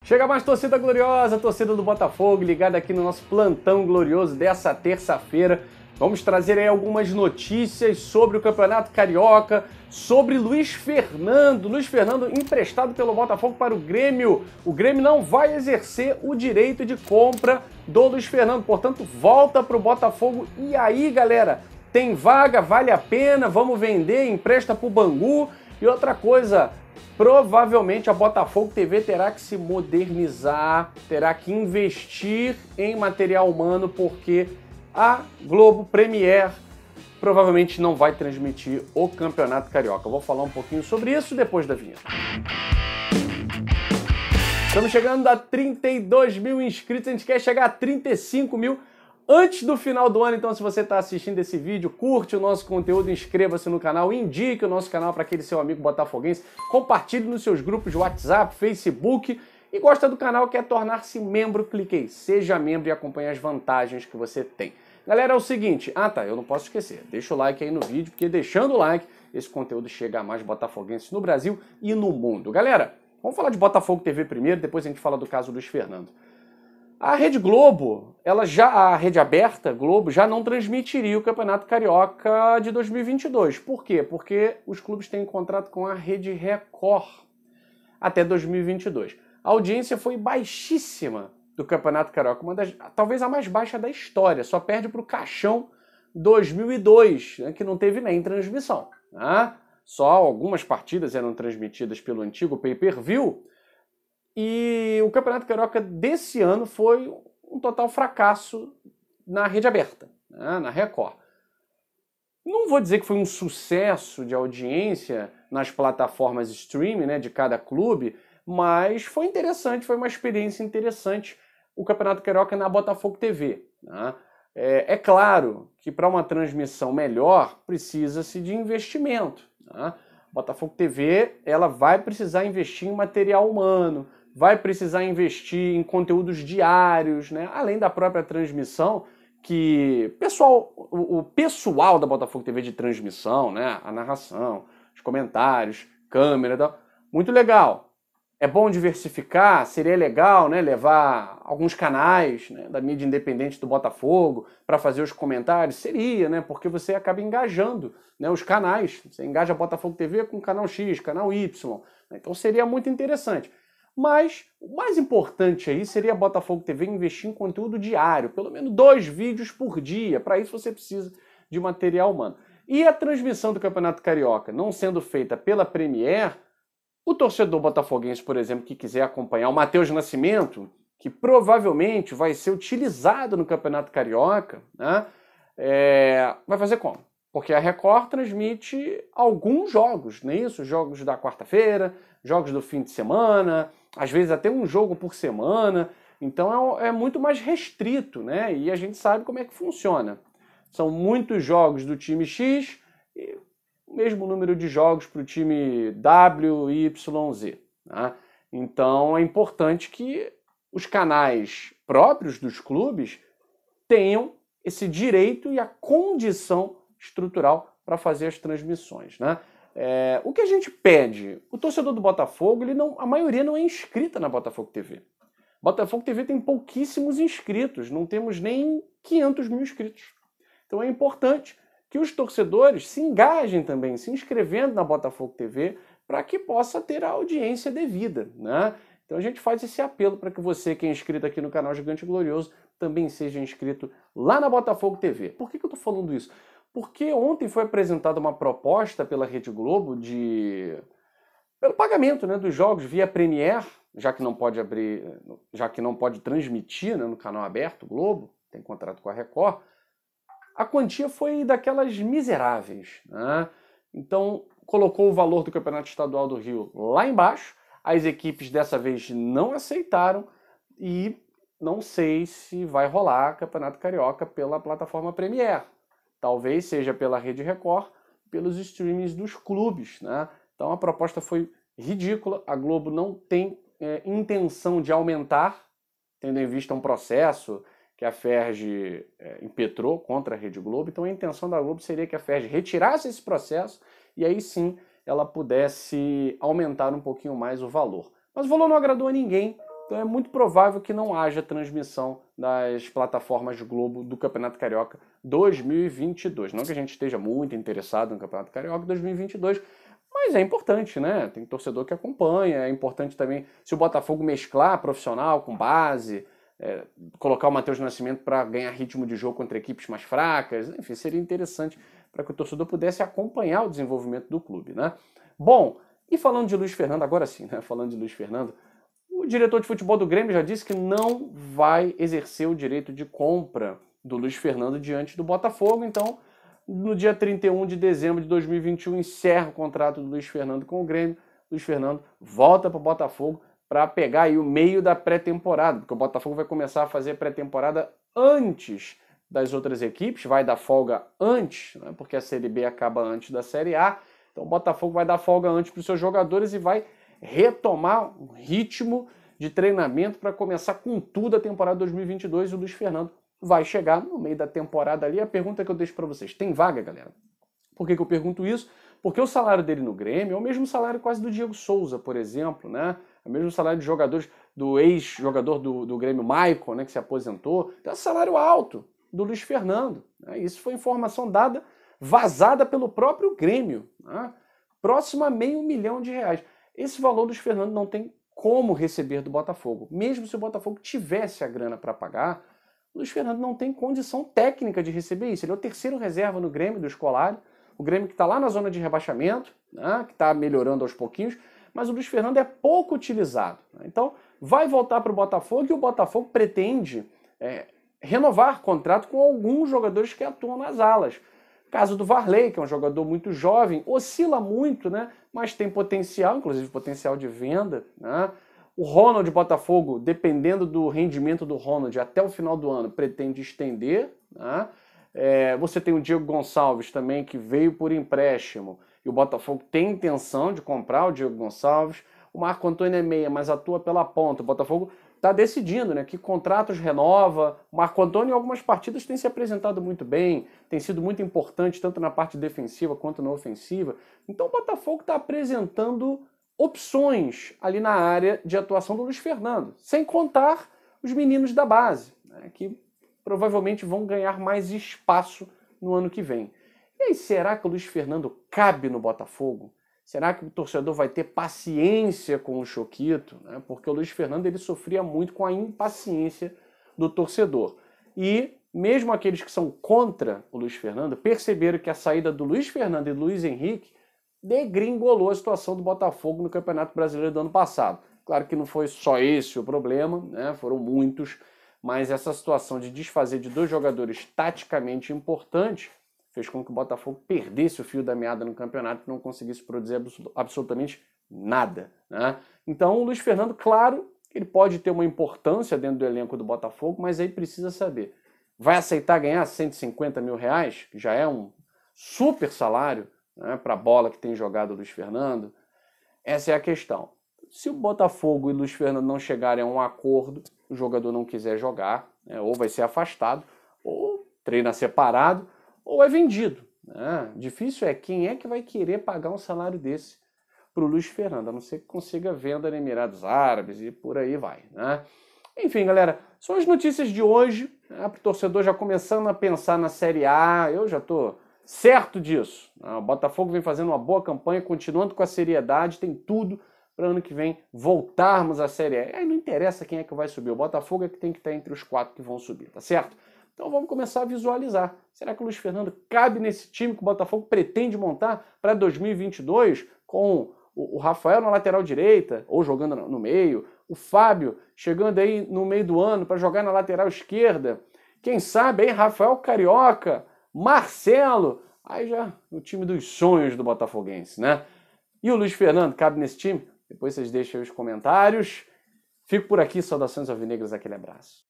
Chega mais, torcida gloriosa, torcida do Botafogo, ligada aqui no nosso plantão glorioso dessa terça-feira. Vamos trazer aí algumas notícias sobre o Campeonato Carioca, sobre Luiz Fernando. Luiz Fernando emprestado pelo Botafogo para o Grêmio. O Grêmio não vai exercer o direito de compra do Luiz Fernando, portanto, volta para o Botafogo. E aí, galera, tem vaga, vale a pena, vamos vender, empresta para o Bangu. E outra coisa, provavelmente a Botafogo TV terá que se modernizar, terá que investir em material humano, porque a Globo Premier provavelmente não vai transmitir o Campeonato Carioca. Eu vou falar um pouquinho sobre isso depois da vinheta. Estamos chegando a 32 mil inscritos, a gente quer chegar a 35 mil antes do final do ano. Então, se você está assistindo esse vídeo, curte o nosso conteúdo, inscreva-se no canal, indique o nosso canal para aquele seu amigo botafoguense, compartilhe nos seus grupos de WhatsApp, Facebook, e gosta do canal, quer tornar-se membro, clique aí, seja membro e acompanhe as vantagens que você tem. Galera, é o seguinte, eu não posso esquecer, deixa o like aí no vídeo, porque deixando o like, esse conteúdo chega a mais botafoguenses no Brasil e no mundo. Galera, vamos falar de Botafogo TV primeiro, depois a gente fala do caso Luiz Fernando. A Rede Globo, a rede aberta, Globo, já não transmitiria o Campeonato Carioca de 2022. Por quê? Porque os clubes têm contrato com a Rede Record até 2022. A audiência foi baixíssima do Campeonato Carioca, talvez a mais baixa da história, só perde para o Caixão 2002, né, que não teve nem transmissão. Né? Só algumas partidas eram transmitidas pelo antigo pay-per-view, e o Campeonato Carioca desse ano foi um total fracasso na rede aberta, né, na Record. Não vou dizer que foi um sucesso de audiência nas plataformas streaming, né, de cada clube, mas foi interessante, foi uma experiência interessante o Campeonato Carioca na Botafogo TV. Né? É claro que para uma transmissão melhor precisa-se de investimento. Né? Botafogo TV ela vai precisar investir em material humano, vai precisar investir em conteúdos diários, né? Além da própria transmissão, que o pessoal da Botafogo TV de transmissão, né? A narração, os comentários, câmera, tal, muito legal. É bom diversificar, seria legal, né, levar alguns canais, né, da mídia independente do Botafogo para fazer os comentários, seria, né, porque você acaba engajando, né, os canais, você engaja a Botafogo TV com o canal X, canal Y, né, então seria muito interessante. Mas o mais importante aí seria a Botafogo TV investir em conteúdo diário, pelo menos 2 vídeos por dia, para isso você precisa de material humano. E a transmissão do Campeonato Carioca não sendo feita pela Premier, o torcedor botafoguense, por exemplo, que quiser acompanhar o Matheus Nascimento, que provavelmente vai ser utilizado no Campeonato Carioca, né, vai fazer como? Porque a Record transmite alguns jogos, não é isso? Jogos da quarta-feira, jogos do fim de semana, às vezes até um jogo por semana. Então é muito mais restrito, né? E a gente sabe como é que funciona. São muitos jogos do time X e o mesmo número de jogos para o time W, Y, Z. Né? Então é importante que os canais próprios dos clubes tenham esse direito e a condição estrutural para fazer as transmissões. Né? O que a gente pede? O torcedor do Botafogo, a maioria não é inscrita na Botafogo TV. Botafogo TV tem pouquíssimos inscritos, não temos nem 500 mil inscritos. Então é importante que os torcedores se engajem também, se inscrevendo na Botafogo TV, para que possa ter a audiência devida. Né? Então a gente faz esse apelo para que você que é inscrito aqui no canal Gigante Glorioso também seja inscrito lá na Botafogo TV. Por que eu estou falando isso? Porque ontem foi apresentada uma proposta pela Rede Globo pelo pagamento, né, dos jogos via Premier, já que não pode transmitir, né, no canal aberto Globo, tem contrato com a Record. A quantia foi daquelas miseráveis. Né? Então, colocou o valor do Campeonato Estadual do Rio lá embaixo, as equipes dessa vez não aceitaram e não sei se vai rolar Campeonato Carioca pela plataforma Premier. Talvez seja pela Rede Record, pelos streamings dos clubes. Né? Então a proposta foi ridícula, a Globo não tem intenção de aumentar, tendo em vista um processo que a Ferg impetrou contra a Rede Globo. Então a intenção da Globo seria que a Ferg retirasse esse processo e aí sim ela pudesse aumentar um pouquinho mais o valor. Mas o valor não agradou a ninguém, Então é muito provável que não haja transmissão das plataformas Globo do Campeonato Carioca 2022. Não que a gente esteja muito interessado no Campeonato Carioca 2022, mas é importante, né? Tem torcedor que acompanha, é importante também se o Botafogo mesclar profissional com base, colocar o Matheus Nascimento para ganhar ritmo de jogo contra equipes mais fracas, enfim, seria interessante para que o torcedor pudesse acompanhar o desenvolvimento do clube, né? Bom, e falando de Luiz Fernando, agora sim, né? Falando de Luiz Fernando, o diretor de futebol do Grêmio já disse que não vai exercer o direito de compra do Luiz Fernando diante do Botafogo. Então, no dia 31 de dezembro de 2021, encerra o contrato do Luiz Fernando com o Grêmio. Luiz Fernando volta para o Botafogo para pegar aí o meio da pré-temporada, porque o Botafogo vai começar a fazer pré-temporada antes das outras equipes, vai dar folga antes, né, porque a Série B acaba antes da Série A. Então, o Botafogo vai dar folga antes para os seus jogadores e vai retomar um ritmo de treinamento para começar com tudo a temporada 2022 e o Luiz Fernando vai chegar no meio da temporada ali. A pergunta que eu deixo para vocês, tem vaga, galera? Por que eu pergunto isso? Porque o salário dele no Grêmio é o mesmo salário quase do Diego Souza, por exemplo, né? É o mesmo salário de jogadores do ex-jogador do Grêmio, Maicon, né, que se aposentou. Então é salário alto do Luiz Fernando, né? Isso foi informação dada, vazada pelo próprio Grêmio, né? Próximo a R$500 mil. Esse valor do Luiz Fernando não tem como receber do Botafogo. Mesmo se o Botafogo tivesse a grana para pagar, o Luiz Fernando não tem condição técnica de receber isso. Ele é o terceiro reserva no Grêmio do Scolari, o Grêmio que está lá na zona de rebaixamento, né, que está melhorando aos pouquinhos, mas o Luiz Fernando é pouco utilizado. Né? Então, vai voltar para o Botafogo e o Botafogo pretende renovar contrato com alguns jogadores que atuam nas alas. Caso do Varley, que é um jogador muito jovem, oscila muito, né? Mas tem potencial, inclusive potencial de venda, né? O Ronald Botafogo, dependendo do rendimento do Ronald até o final do ano, pretende estender, né? Você tem o Diego Gonçalves também, que veio por empréstimo, e o Botafogo tem intenção de comprar o Diego Gonçalves. O Marco Antônio é meia, mas atua pela ponta. O Botafogo está decidindo, né, que contratos renova. O Marco Antônio em algumas partidas tem se apresentado muito bem, tem sido muito importante tanto na parte defensiva quanto na ofensiva. Então o Botafogo está apresentando opções ali na área de atuação do Luiz Fernando, sem contar os meninos da base, né, que provavelmente vão ganhar mais espaço no ano que vem. E aí, será que o Luiz Fernando cabe no Botafogo? Será que o torcedor vai ter paciência com o Choquito? Né? Porque o Luiz Fernando ele sofria muito com a impaciência do torcedor. E mesmo aqueles que são contra o Luiz Fernando perceberam que a saída do Luiz Fernando e do Luiz Henrique degringolou a situação do Botafogo no Campeonato Brasileiro do ano passado. Claro que não foi só esse o problema, né? Foram muitos, mas essa situação de desfazer de dois jogadores taticamente importantes fez com que o Botafogo perdesse o fio da meada no campeonato e não conseguisse produzir absolutamente nada, né? Então o Luiz Fernando, claro, ele pode ter uma importância dentro do elenco do Botafogo, mas aí precisa saber, vai aceitar ganhar R$150 mil, que já é um super salário, né, para a bola que tem jogado o Luiz Fernando? Essa é a questão. Se o Botafogo e o Luiz Fernando não chegarem a um acordo, o jogador não quiser jogar, né, ou vai ser afastado, ou treina separado, ou é vendido. Né? Difícil é quem é que vai querer pagar um salário desse para o Luiz Fernando, a não ser que consiga venda nos Emirados Árabes e por aí vai. Né? Enfim, galera, são as notícias de hoje, né, para o torcedor já começando a pensar na Série A. Eu já estou certo disso. Né? O Botafogo vem fazendo uma boa campanha, continuando com a seriedade, tem tudo para ano que vem voltarmos à Série A. Aí não interessa quem é que vai subir, o Botafogo é que tem que estar entre os 4 que vão subir, tá certo? Então vamos começar a visualizar. Será que o Luiz Fernando cabe nesse time que o Botafogo pretende montar para 2022, com o Rafael na lateral direita, ou jogando no meio, o Fábio chegando aí no meio do ano para jogar na lateral esquerda, quem sabe aí Rafael Carioca, Marcelo, aí já o time dos sonhos do botafoguense, né? E o Luiz Fernando cabe nesse time? Depois vocês deixem aí os comentários. Fico por aqui, saudações alvinegras, aquele abraço.